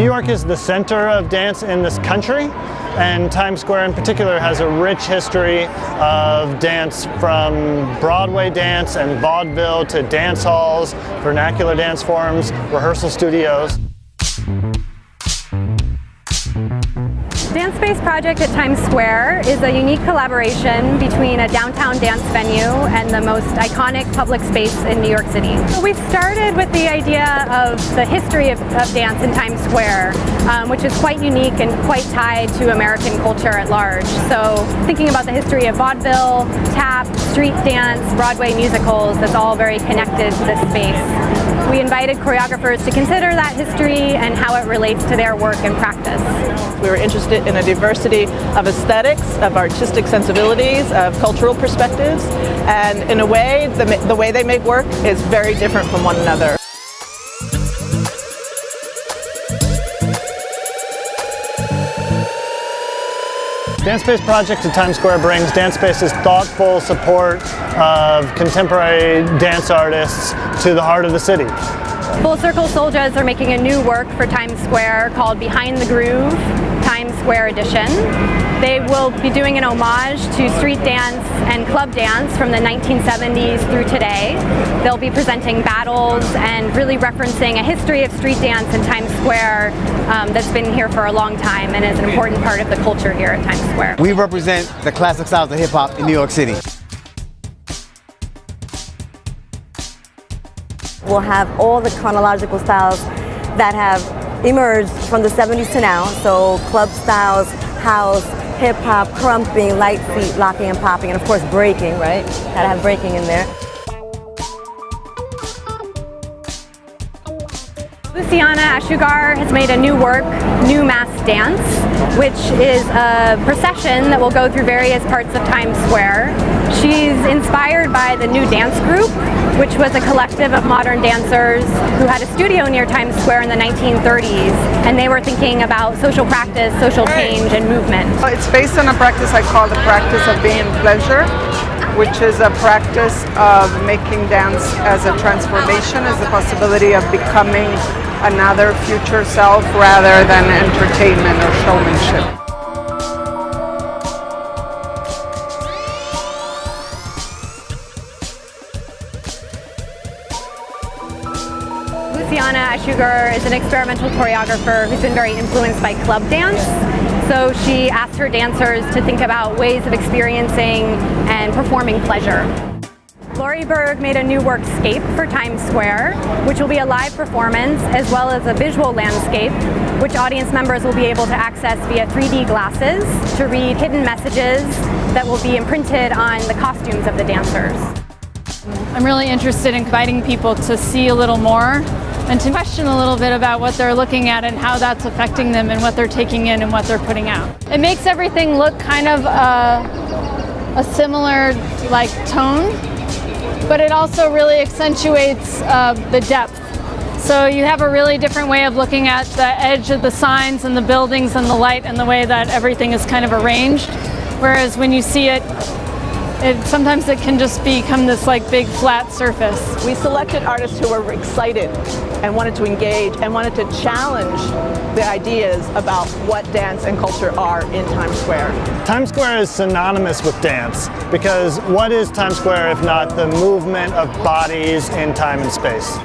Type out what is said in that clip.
York is the center of dance in this country, and Times Square in particular has a rich history of dance, from Broadway dance and vaudeville to dance halls, vernacular dance forms, rehearsal studios. Danspace Project at Times Square is a unique collaboration between a downtown dance venue and the most iconic public space in New York City. So we started with the idea of the history of dance in Times Square, which is quite unique and quite tied to American culture at large. So thinking about the history of vaudeville, tap, street dance, Broadway musicals, that's all very connected to this space. We invited choreographers to consider that history and how it relates to their work and practice. We were interested in a diversity of aesthetics, of artistic sensibilities, of cultural perspectives, and in a way, the way they make work is very different from one another. Danspace Project at Times Square brings Danspace's thoughtful support of contemporary dance artists to the heart of the city. Full Circle Soldiers are making a new work for Times Square called Behind the Groove, Times Square Edition. They will be doing an homage to street dance and club dance from the 1970s through today. They'll be presenting battles and really referencing a history of street dance in Times Square that's been here for a long time and is an important part of the culture here at Times Square. We represent the classic styles of hip-hop in New York City. We'll have all the chronological styles that have emerged from the 70s to now. So club styles, house, hip-hop, crumping, light feet, locking and popping, and of course breaking, right? Gotta have breaking in there. Luciana Achugar has made a new work, New Mass Dance, which is a procession that will go through various parts of Times Square. She's inspired by the New Dance Group, which was a collective of modern dancers who had a studio near Times Square in the 1930s, and they were thinking about social practice, social change, and movement. It's based on a practice I call the practice of being pleasure, which is a practice of making dance as a transformation, as the possibility of becoming another future self rather than entertainment or showmanship. Luciana Achugar is an experimental choreographer who's been very influenced by club dance. So she asked her dancers to think about ways of experiencing and performing pleasure. Laurie Berg made a new work, Scape, for Times Square, which will be a live performance as well as a visual landscape, which audience members will be able to access via 3D glasses to read hidden messages that will be imprinted on the costumes of the dancers. I'm really interested in inviting people to see a little more and to question a little bit about what they're looking at and how that's affecting them and what they're taking in and what they're putting out. It makes everything look kind of a similar like tone, but it also really accentuates the depth. So you have a really different way of looking at the edge of the signs and the buildings and the light and the way that everything is kind of arranged. Whereas when you see it, sometimes it can just become this like big flat surface. We selected artists who were excited and wanted to engage and wanted to challenge the ideas about what dance and culture are in Times Square. Times Square is synonymous with dance because what is Times Square if not the movement of bodies in time and space?